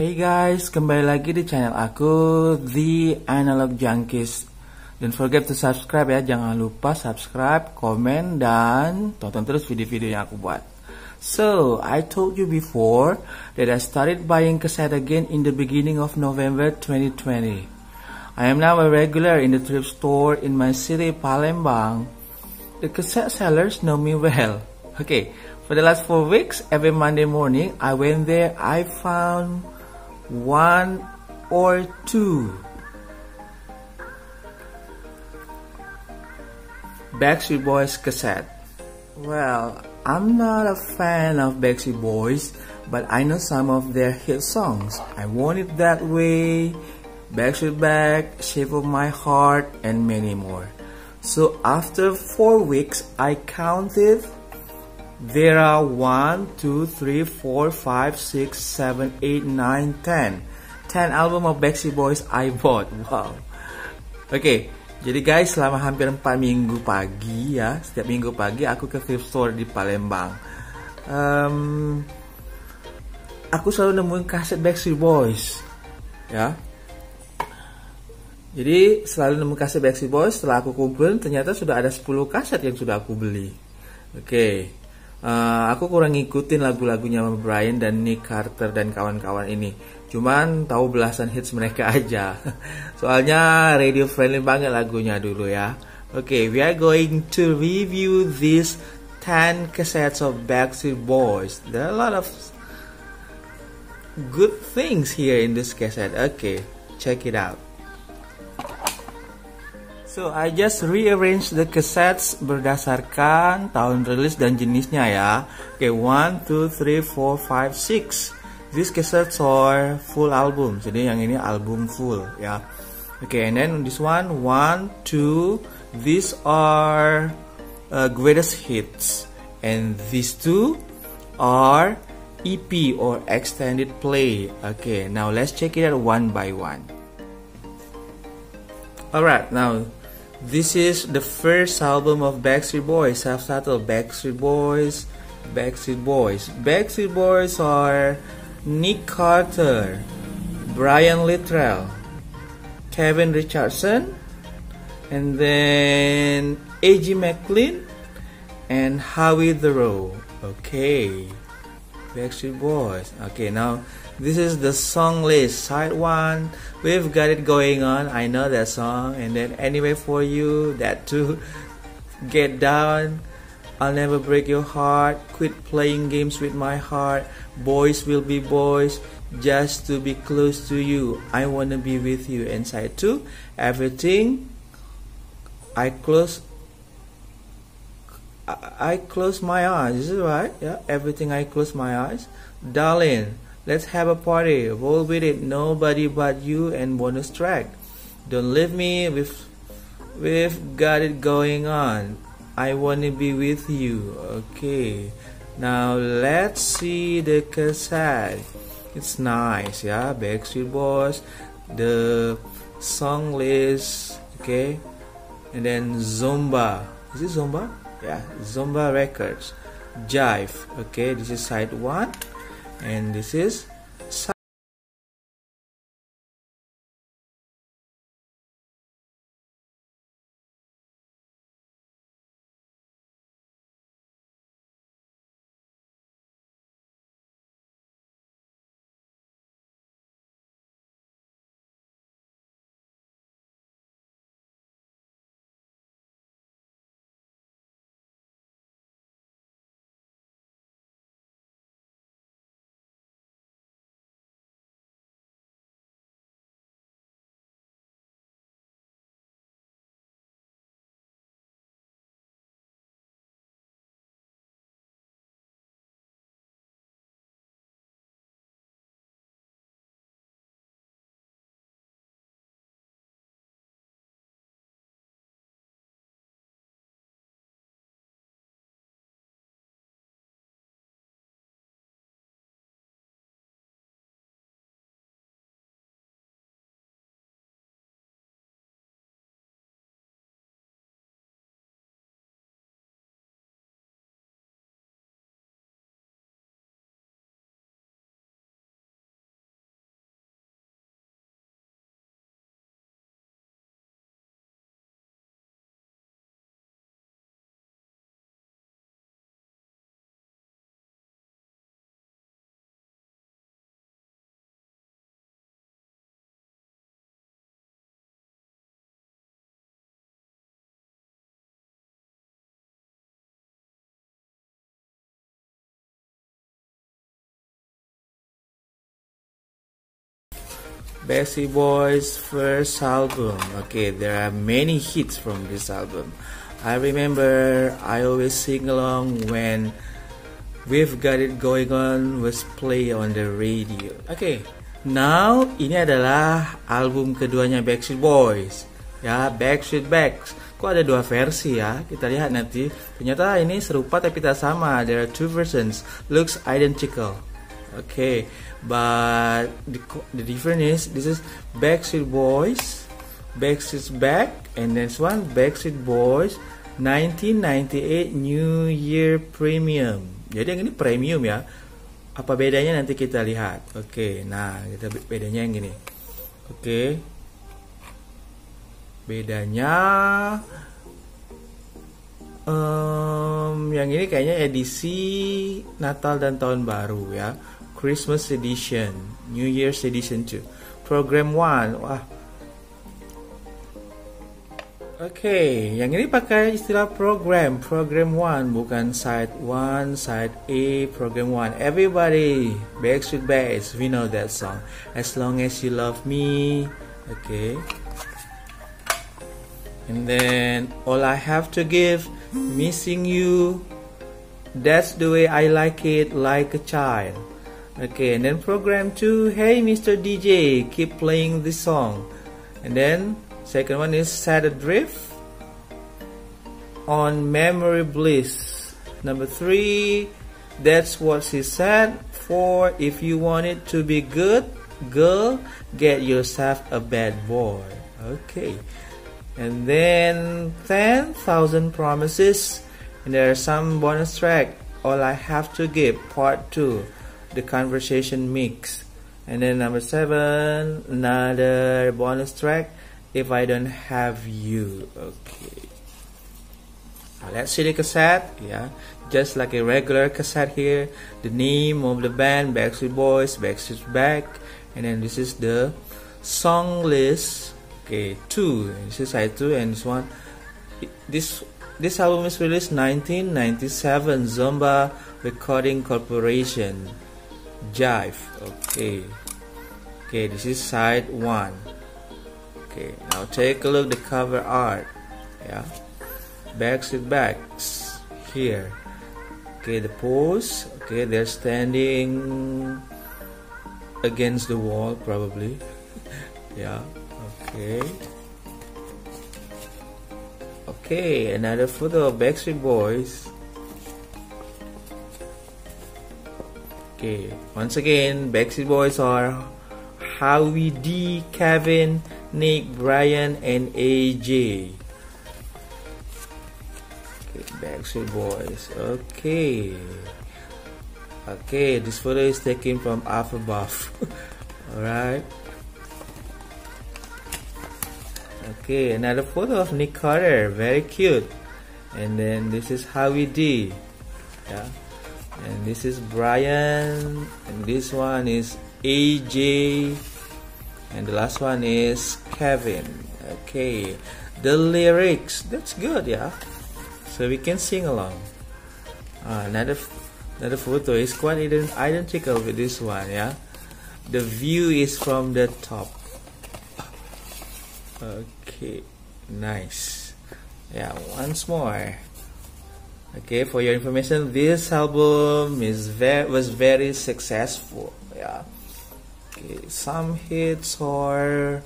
Hey guys, kembali lagi di channel aku, The Analog Junkies. Don't forget to subscribe ya, jangan lupa subscribe, komen, dan tonton terus video-video yang aku buat. So, I told you before that I started buying cassette again in the beginning of November 2020. I am now a regular in the thrift store in my city, Palembang. The cassette sellers know me well. Okay, for the last 4 weeks, every Monday morning, I went there, I found 1 or 2 Backstreet Boys cassette. Well, I'm not a fan of Backstreet Boys, but I know some of their hit songs. I Want It That Way, Backstreet Back, Shape of My Heart, and many more. So after 4 weeks, I counted. There are 1, 2, 3, 4, 5, 6, 7, 8, 9, 10. 10 album of Backstreet Boys I bought. Wow. Oke, jadi guys, selama hampir 4 minggu pagi ya, setiap minggu pagi aku ke thrift store di Palembang. Aku selalu nemuin kaset Backstreet Boys, ya. Jadi selalu nemu kaset Backstreet Boys. Setelah aku kumpulin, ternyata sudah ada 10 kaset yang sudah aku beli. Oke. Aku kurang ngikutin lagu-lagunya Brian dan Nick Carter dan kawan-kawan ini. Cuman tahu belasan hits mereka aja. Soalnya radio friendly banget lagunya dulu ya. Oke, we are going to review these 10 cassettes of Backstreet Boys. There are a lot of good things here in this cassette. Okay, check it out. So, I just rearrange the cassettes berdasarkan tahun rilis dan jenisnya ya. Okay, 1, 2, 3, 4, 5, 6. These cassettes are full album. Jadi yang ini album full ya. Okay, and then this one, 1, 2. These are greatest hits. And these 2 are EP or extended play. Okay, now let's check it out one by one. Alright, now this is the first album of Backstreet Boys, self-titled Backstreet Boys, Backstreet Boys. Backstreet Boys are Nick Carter, Brian Littrell, Kevin Richardson, and then A.G. McLean, and Howie Theroux. Okay, Backstreet Boys. Okay, now this is the song list. Side 1, We've Got It Going On. I know that song. And then Anyway For You, that too. Get Down, I'll Never Break Your Heart, Quit Playing Games With My Heart, Boys Will Be Boys, Just to Be Close to You, I Wanna Be With You. And side 2, Everything I Close My Eyes. Is it right? Yeah, Everything I Close My Eyes. Darling, Let's Have a Party, Roll With It, Nobody But You, and bonus track, Don't Leave Me, We've Got It Going On, I Wanna Be With You. Okay, now let's see the cassette. It's nice, yeah, Backstreet Boys, the song list, okay, and then Zomba. Is it Zomba? Yeah, Zomba Records. Jive, okay, this is side 1. And this is Backstreet Boys' first album. Okay, there are many hits from this album. I remember I always sing along when We've Got It Going On was play on the radio. Okay, now ini adalah album keduanya Backstreet Boys. Ya, Backstreet Backs. Kok ada dua versi ya? Kita lihat nanti. Ternyata ini serupa tapi tak sama. There are two versions. Looks identical. Okay, but the difference is this is Backstreet Boys, Backstreet's Back, and this one Backstreet Boys 1998 New Year Premium. Jadi yang ini premium ya. Apa bedanya nanti kita lihat. Oke, nah kita bedanya yang gini. Oke, bedanya yang ini kayaknya edisi Natal dan Tahun Baru ya. Christmas Edition, New Year's Edition 2, Program 1. Wah. Oke, yang ini pakai istilah program 1, bukan side 1, side A, program 1. Everybody, Backstreet Boys, we know that song. As Long As You Love Me. Okay. And then All I Have to Give, Missing You, That's the Way I Like It, Like a Child. Okay, and then program 2, Hey Mr. DJ, keep playing this song. And then second one is Set Adrift, On Memory Bliss. Number 3, That's What She Said. 4, If You Want It to Be Good, Girl, Get Yourself a Bad Boy. Okay, and then 10,000 Promises, and there are some bonus track. All I Have to Give, Part 2, The Conversation Mix. And then number 7, another bonus track, If I Don't Have You. Okay, now let's see the cassette. Yeah, just like a regular cassette here. The name of the band, Backstreet Boys, Backstreet's Back. And then this is the song list. Okay, 2. This is side 2, and this one. This album is released 1997. Zomba Recording Corporation. Jive. Okay. Okay, this is side 1. Okay, now take a look at the cover art. Yeah, Backstreet Backs here. Okay, the pose. Okay, they're standing against the wall probably. Yeah. Okay. Okay, another photo of Backstreet Boys. Okay, once again, Backstreet Boys are Howie D, Kevin, Nick, Brian, and AJ. Okay, Backstreet Boys. Okay. Okay, this photo is taken from Alpha Buff. Alright. Okay, another photo of Nick Carter. Very cute. And then this is Howie D. Yeah. And this is Brian, and this one is AJ, and the last one is Kevin. Okay, the lyrics, that's good, yeah, so we can sing along. Another photo is quite identical with this one, yeah. The view is from the top. Okay, nice. Yeah, once more. Okay, for your information, this album was very successful. Yeah. Okay, some hits are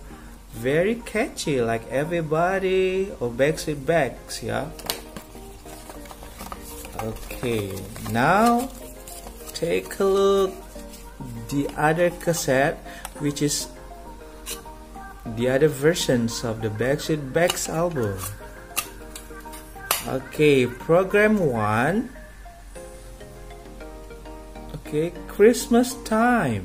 very catchy, like Everybody or Backstreet Backs. Yeah. Okay, now take a look the other cassette, which is the other versions of the Backstreet Backs album. Okay, program 1. Okay, Christmas Time.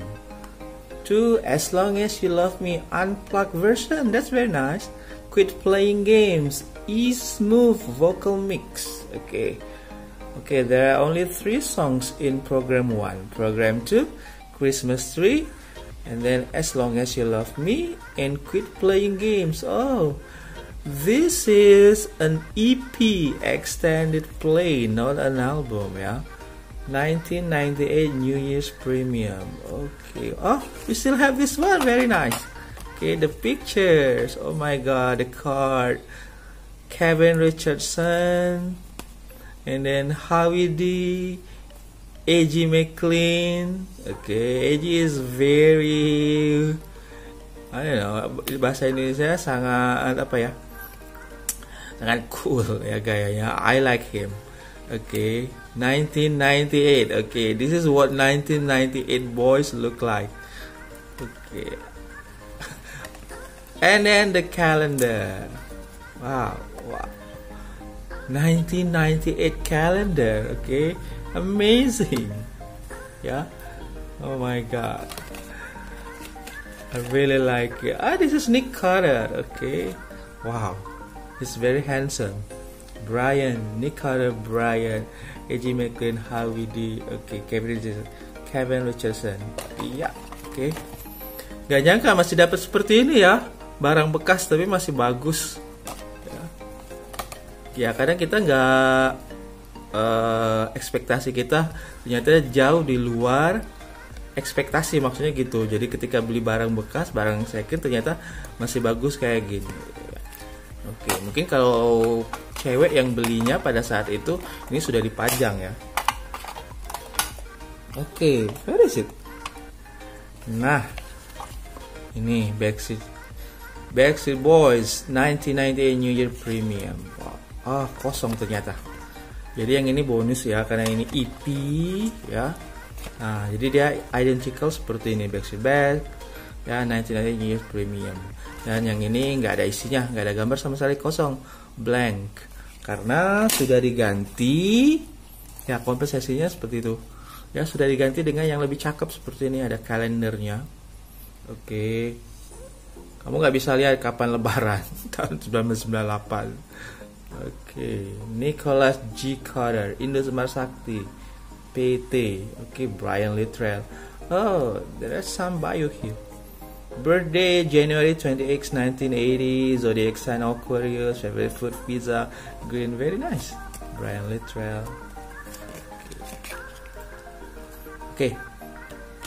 2, As Long As You Love Me, unplugged version. That's very nice. Quit Playing Games, smooth vocal mix. Okay. Okay, there are only 3 songs in program 1. Program 2, Christmas Tree, and then As Long As You Love Me, and Quit Playing Games. Oh, this is an EP, extended play, not an album, yeah. 1998 New Year's Premium. Okay. Oh, we still have this one. Very nice. Okay, the pictures. Oh my God, the card. Kevin Richardson, and then Howie D, A.G. McLean. Okay, A.G. is very, I don't know, bahasa Indonesia sangat apa ya? Sangat cool ya gayanya. I like him. Okay, 1998. Okay, this is what 1998 boys look like. Okay, and then the calendar. Wow, 1998 calendar. Okay, amazing. Yeah. Oh my God, I really like it. This is Nick Carter. Okay, wow, he's very handsome. Nick Carter, Brian, A.G. McLean, Howie D. Okay, Kevin Richardson. Iya, oke. Gak nyangka masih dapat seperti ini ya, barang bekas tapi masih bagus. Ya kadang kita nggak ekspektasi kita ternyata jauh di luar ekspektasi, maksudnya gitu. Jadi ketika beli barang bekas, barang second ternyata masih bagus kayak gini. Oke, mungkin kalau cewek yang belinya pada saat itu ini sudah dipajang ya. Oke, where is it? Nah, ini Backstreet Boys 1998 New Year Premium. Wow. Kosong ternyata. Jadi yang ini bonus ya, karena ini EP ya. Nah, jadi dia identical seperti ini, Backstreet Boys ya, 1998 New Year Premium. Dan yang ini nggak ada isinya, nggak ada gambar sama sekali, kosong, blank. Karena sudah diganti, ya kompensasinya seperti itu. Ya sudah diganti dengan yang lebih cakep seperti ini, ada kalendernya. Oke, kamu nggak bisa lihat kapan Lebaran tahun 1998. Oke, Nicholas G. Carter, Indo Semar Sakti, PT. Oke, Brian Littrell. Oh, there are some bio here. Birthday January 26, 1980. Zodiac sign Aquarius. Favorite food pizza. Green, very nice. Brian Littrell. Oke.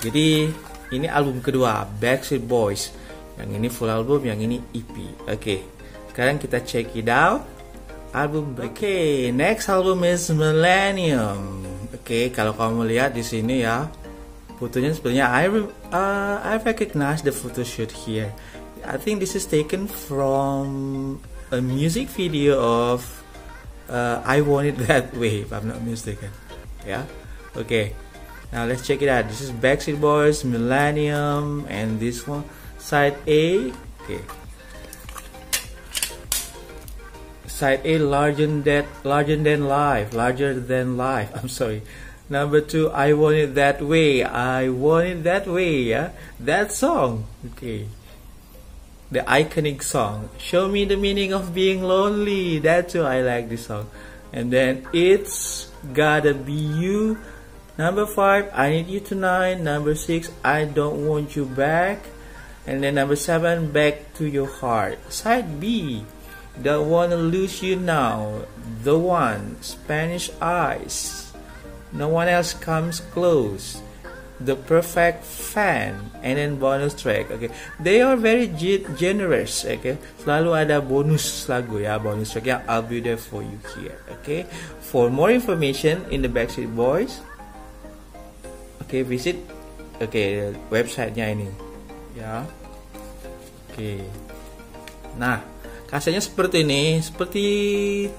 Jadi ini album kedua Backstreet Boys. Yang ini full album, yang ini EP. Oke. Sekarang kita check it out. Album. Oke, next album is Millennium. Oke, kalau kamu lihat di sini ya, fotonya sebenarnya I recognize the photo shoot here. I think this is taken from a music video of I Want It That Way, if I'm not mistaken. Yeah. Okay. Now let's check it out. This is Backstreet Boys, Millennium, and this one side A. Okay. Side A, larger than life. I'm sorry. Number 2, I Want It That Way. I Want It That Way, yeah? That song. Okay. The iconic song. Show Me the Meaning of Being Lonely. That's why I like this song. And then It's Gotta Be You. Number 5, I Need You Tonight. Number 6, I Don't Want You Back. And then number 7, Back to Your Heart. Side B, Don't Wanna Lose You Now. The One, Spanish Eyes. No One Else Comes Close, The Perfect Fan, and then bonus track. Okay, they are very generous. Okay, selalu ada bonus lagu ya, bonus track yang I'll be there for you here. Okay, for more information in the Backstreet Boys, okay, visit websitenya ini ya. Okay, nah kasetnya seperti ini, seperti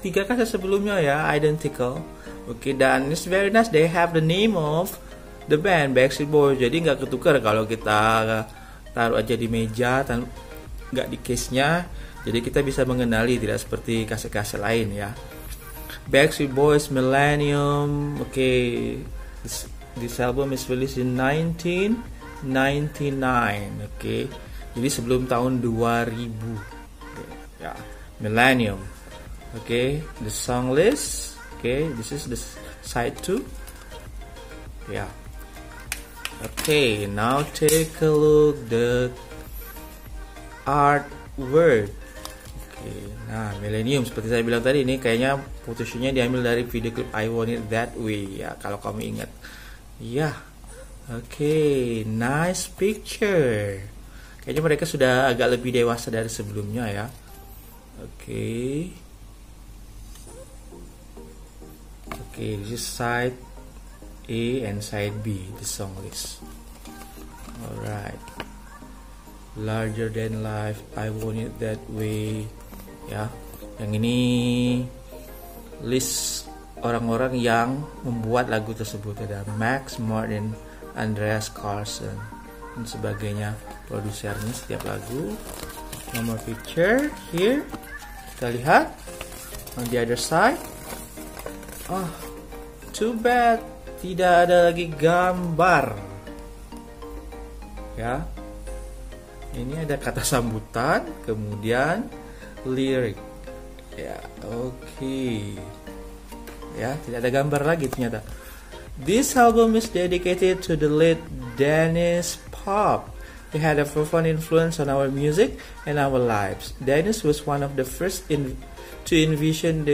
3 kaset sebelumnya ya, identical. Oke, dan it's very nice. They have the name of the band Backstreet Boys. Jadi nggak ketukar kalau kita taruh aja di meja, nggak di case-nya. Jadi kita bisa mengenali, tidak seperti kaset-kaset lain ya. Backstreet Boys Millennium. Okay, this album is released in 1999. Okay, jadi sebelum tahun 2000. Okay, ya, Millennium. Okay, the song list. Okay, this is the side 2. Yeah. Okay, now take a look the artwork. Okay, nah Millennium seperti saya bilang tadi, ini kayaknya photoshootnya diambil dari video klip I Want It That Way ya, kalau kamu ingat. Ya, yeah. Okay, nice picture. Kayaknya mereka sudah agak lebih dewasa dari sebelumnya ya. Oke. Oke, this is side A and side B, the song list. Alright. Larger than life, I want it that way. Ya, yang ini list orang-orang yang membuat lagu tersebut. Ada Max Martin, Andreas Carlson dan sebagainya, produsernya setiap lagu. Nomor picture here, kita lihat on the other side. Oh, too bad tidak ada lagi gambar. Ya, ini ada kata sambutan, kemudian lirik. Ya, oke. Ya, tidak ada gambar lagi ternyata. This album is dedicated to the late Dennis Pop. He had a profound influence on our music and our lives. Dennis was one of the first to envision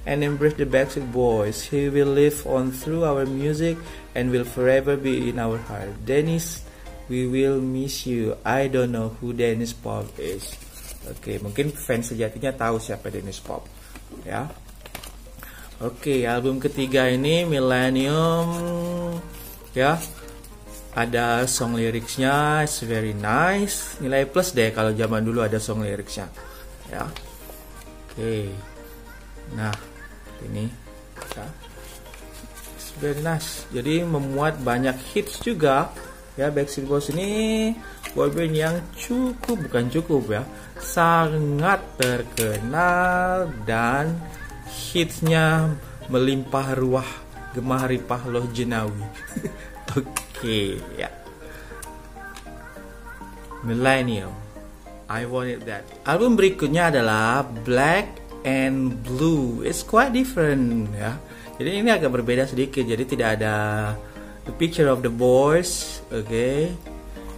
and embrace the Backstreet Boys. He will live on through our music and will forever be in our heart. Dennis, we will miss you. I don't know who Dennis Pop is. Oke, mungkin fans sejatinya tahu siapa Dennis Pop. Ya. Oke, album ketiga ini Millennium. Ya. Ada song liriknya, it's very nice. Nilai plus deh kalau zaman dulu ada song liriknya. Ya. Oke. Nah, ini ya. It's very nice. Jadi memuat banyak hits juga. Ya, Backstreet Boys ini boyband yang sangat terkenal dan hitsnya melimpah ruah, gemah ripah loh jenawi. Oke, ya. Millennium, I Want It That. Album berikutnya adalah Black and Blue. It's quite different ya. Jadi ini agak berbeda sedikit. Jadi tidak ada the picture of the boys. Okay,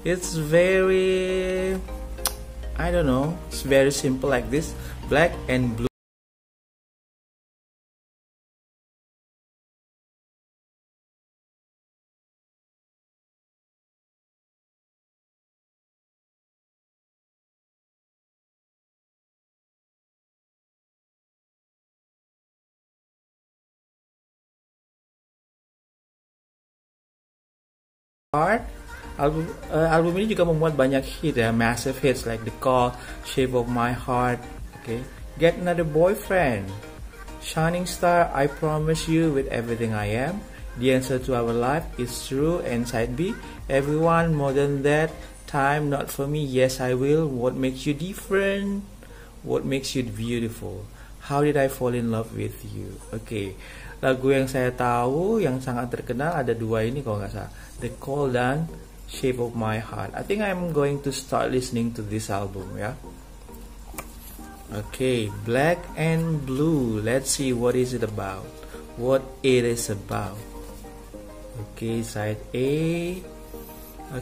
it's very, I don't know, it's very simple like this. Black and Blue. Album ini juga memuat banyak hit ya, massive hits like The Call, Shape of My Heart, okay, Get Another Boyfriend, Shining Star, I Promise You with Everything I Am, The Answer to Our Life is True, and Side B, Everyone, More Than That, Time Not For Me, Yes I Will, What Makes You Different, What Makes You Beautiful, How Did I Fall in Love with You. Oke, lagu yang saya tahu yang sangat terkenal ada dua ini kalau nggak salah, The Call dan Shape of My Heart. I think I'm going to start listening to this album ya. Okay, Black and Blue. Let's see what is it about. What it is about. Okay, side A.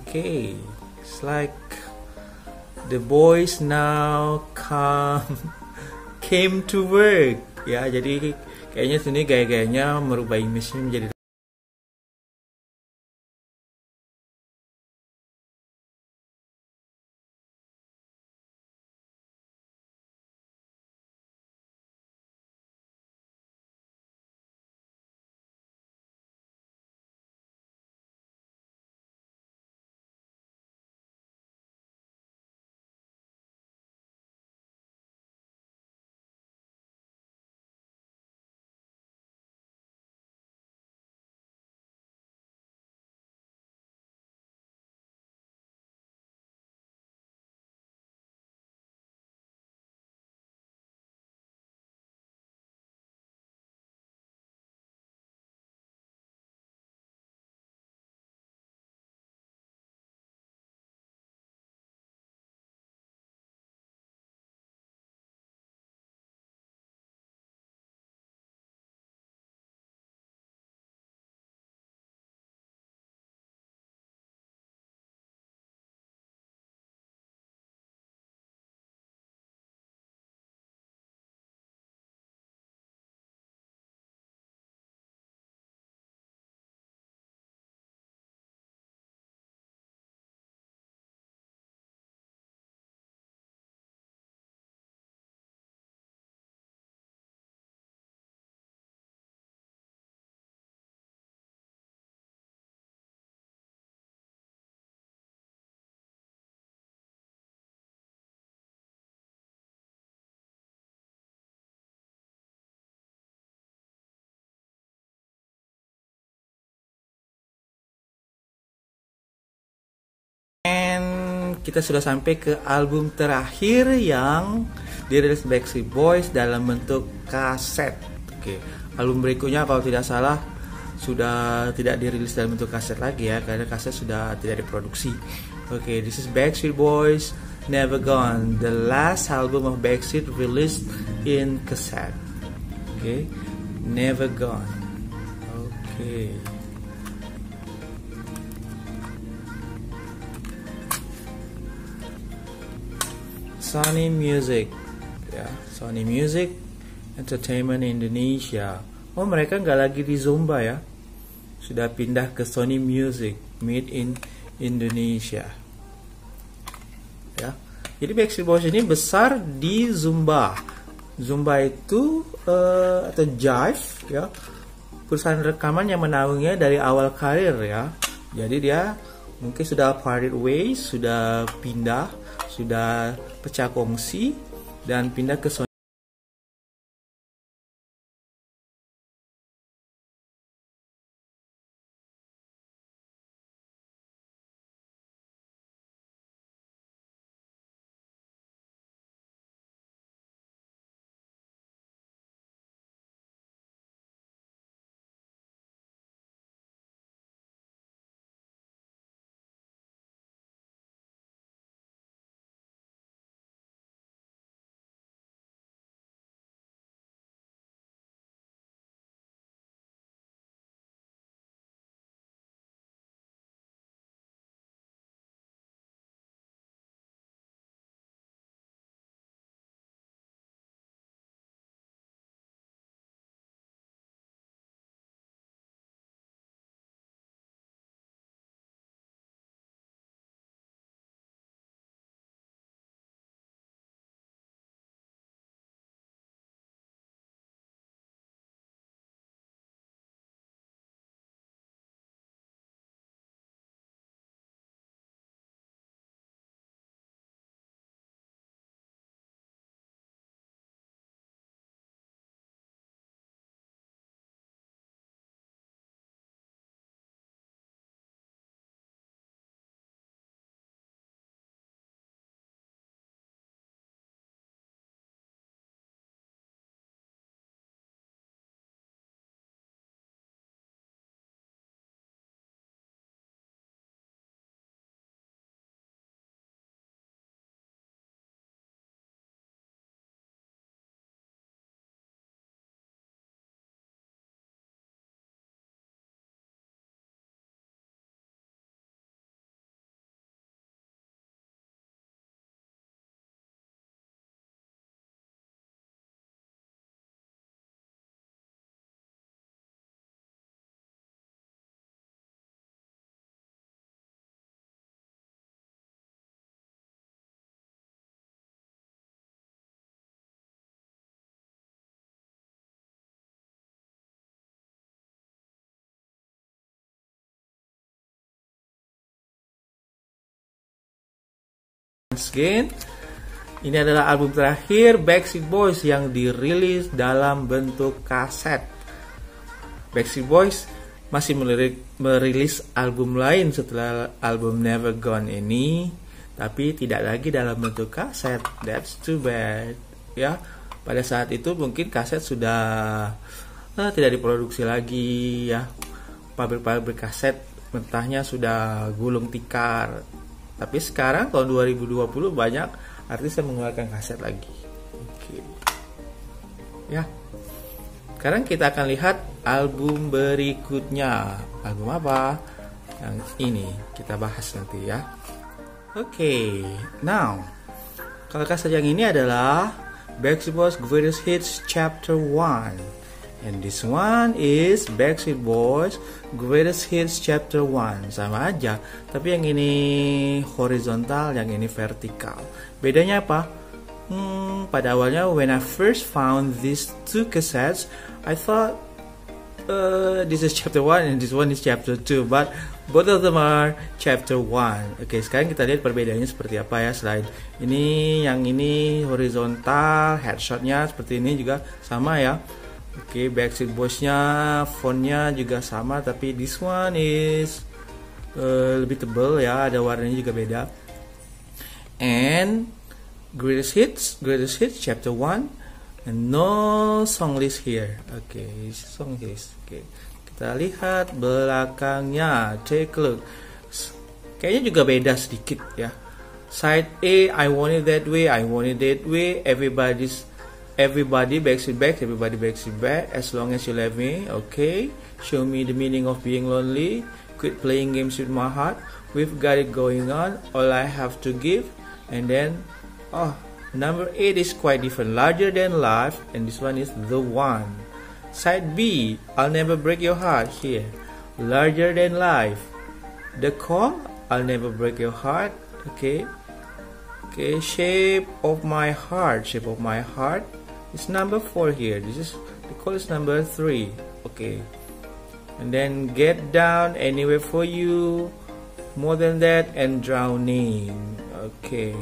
Okay, it's like the boys now came to work. Ya, jadi kayaknya sini gaya-gayanya merubah image menjadi kita sudah sampai ke album terakhir yang dirilis Backstreet Boys dalam bentuk kaset. Oke, album berikutnya kalau tidak salah sudah tidak dirilis dalam bentuk kaset lagi ya, karena kaset sudah tidak diproduksi. Oke, this is Backstreet Boys Never Gone, the last album of Backstreet released in cassette. Oke, Never Gone. Oke. Sony Music, ya, Sony Music Entertainment Indonesia. Oh, mereka nggak lagi di Zomba ya, sudah pindah ke Sony Music Made in Indonesia. Ya, jadi Backstreet Boys ini besar di Zumba. Zumba itu atau Jive ya, perusahaan rekaman yang menaunginya dari awal karir ya. Jadi dia mungkin sudah parted ways, sudah pindah, sudah pecah kongsi dan pindah ke Sony. Again, ini adalah album terakhir Backstreet Boys yang dirilis dalam bentuk kaset. Backstreet Boys masih merilis album lain setelah album Never Gone ini, tapi tidak lagi dalam bentuk kaset. That's too bad. Ya, pada saat itu mungkin kaset sudah tidak diproduksi lagi ya. Pabrik-pabrik kaset mentahnya sudah gulung tikar. Tapi sekarang tahun 2020 banyak artis yang mengeluarkan kaset lagi. Oke. Ya. Sekarang kita akan lihat album berikutnya. Album apa? Yang ini kita bahas nanti ya. Oke. Now, kalau kaset yang ini adalah Backstreet Boys Greatest Hits Chapter 1. And this one is Backstreet Boys Greatest Hits Chapter 1. Sama aja, tapi yang ini horizontal, yang ini vertikal. Bedanya apa? Pada awalnya when I first found these two cassettes, I thought this is chapter 1 and this one is chapter 2, but both of them are chapter 1. Oke, sekarang kita lihat perbedaannya seperti apa ya. Selain ini, yang ini horizontal, headshotnya seperti ini juga sama ya. Oke, Backstreet Boys-nya fontnya juga sama, tapi this one is lebih tebal ya, ada warnanya juga beda. And greatest hits chapter 1, and no song list here. Okay, song list. Okay, kita lihat belakangnya. Take a look. Kayaknya juga beda sedikit ya. Side A, I want it that way, I want it that way. Everybody Backstreet Back, everybody Backstreet Back. As long as you love me, okay. Show me the meaning of being lonely. Quit playing games with my heart. We've got it going on. All I have to give. And then, number 8 is quite different. Larger than life, and this one is the one. Side B, I'll never break your heart here. Larger than life. The Calm, I'll never break your heart. Okay. Okay, shape of my heart is number 4 here. This is, the call is number 3. Okay. And then Get Down, Anywhere for You, More Than That, and Drowning. Okay.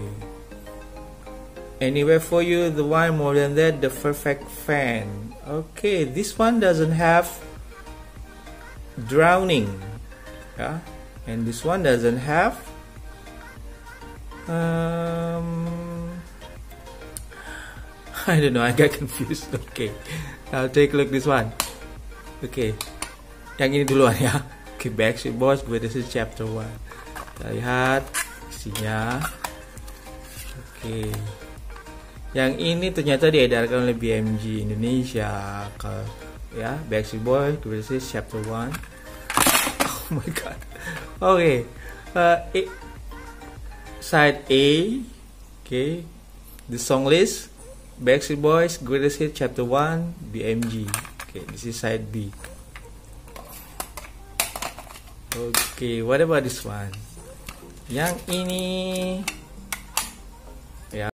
Anywhere for You, the one, More Than That, The Perfect Fan. Okay, this one doesn't have Drowning. Yeah. And this one doesn't have I don't know, I got confused. Okay, I'll take a look this one. Okay, yang ini duluan ya. Okay, Backstreet Boys, this is chapter 1. Kita lihat isinya. Okay, yang ini ternyata diedarkan oleh BMG Indonesia. Ya, Backstreet Boys, this is chapter 1. Oh my god. Okay, side A. Okay, the song list. Backstreet Boys, Greatest Hits, Chapter 1, BMG. Okay, this is side B. Okay, what about this one? Yang ini, ya.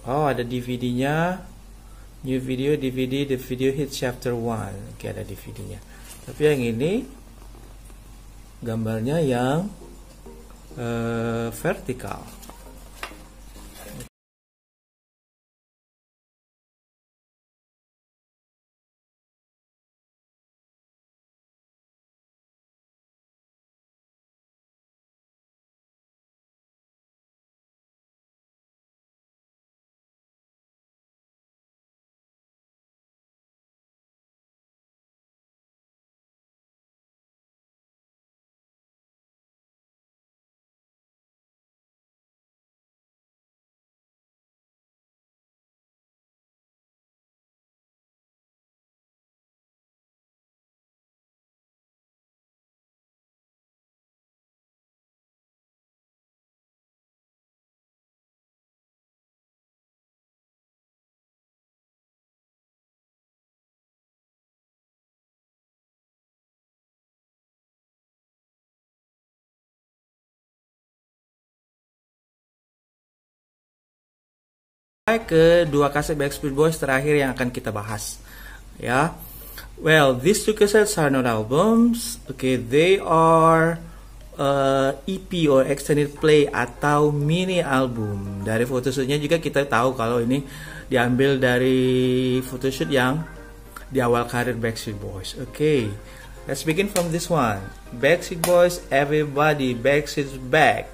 Oh, ada DVD-nya. New video, DVD, The Video Hits Chapter 1. Oke, ada DVD-nya. Tapi yang ini gambarnya yang vertikal. Kedua kaset Backstreet Boys terakhir yang akan kita bahas, ya. Well, these two cassettes are not albums. Okay, they are EP or extended play atau mini album. Dari photoshootnya juga kita tahu kalau ini diambil dari photoshoot yang di awal karir Backstreet Boys. Okay, let's begin from this one. Backstreet Boys, Everybody, Backstreet's Back.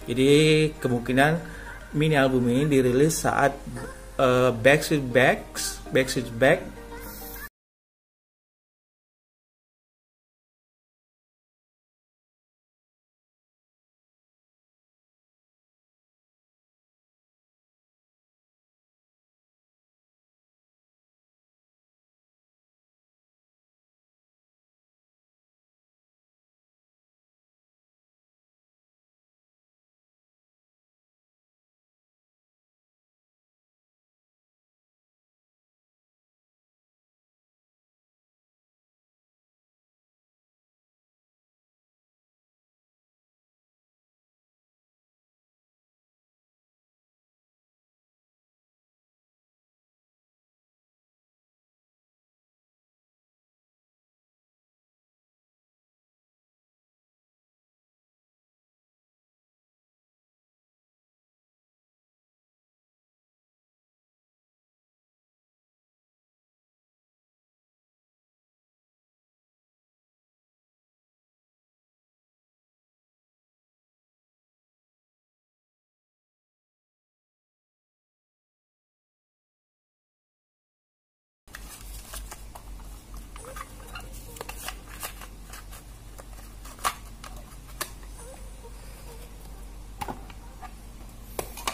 Jadi kemungkinan mini album ini dirilis saat Backstreet's Back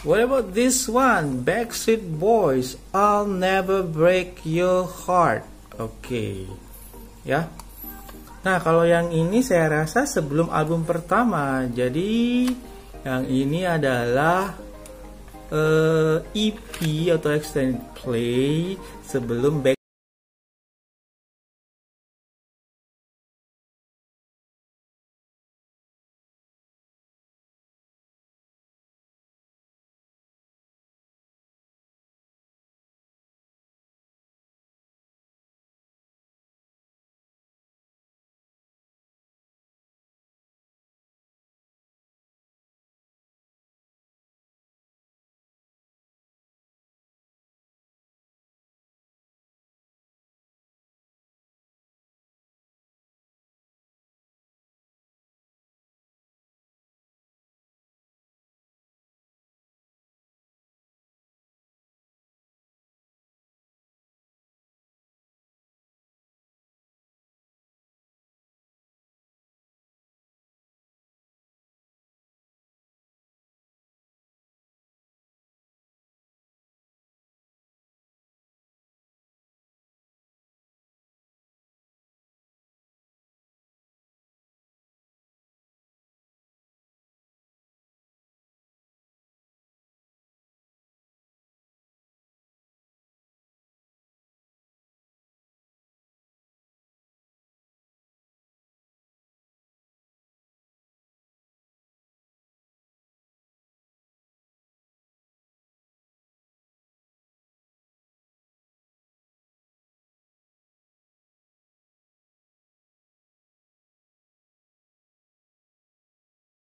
What about this one? Backstreet Boys, I'll Never Break Your Heart. Oke, ya. Nah, kalau yang ini saya rasa sebelum album pertama. Jadi yang ini adalah EP atau extended play sebelum Back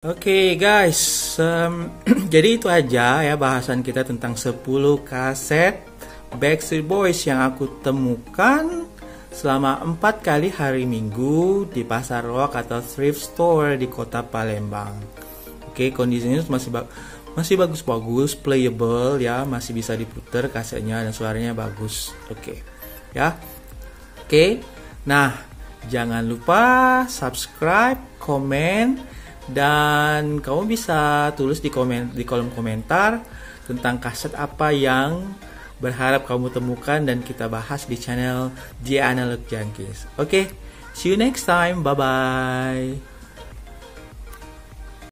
Oke guys, jadi itu aja ya bahasan kita tentang 10 kaset Backstreet Boys yang aku temukan selama 4 kali hari Minggu di Pasar Rock atau thrift store di kota Palembang. Oke, kondisinya masih bagus-bagus, playable ya, masih bisa diputer kasetnya dan suaranya bagus. Oke. Ya. Oke. Nah, jangan lupa subscribe, komen, dan kamu bisa tulis di kolom komentar tentang kaset apa yang berharap kamu temukan dan kita bahas di channel The Analog Junkies. Oke, see you next time. Bye bye.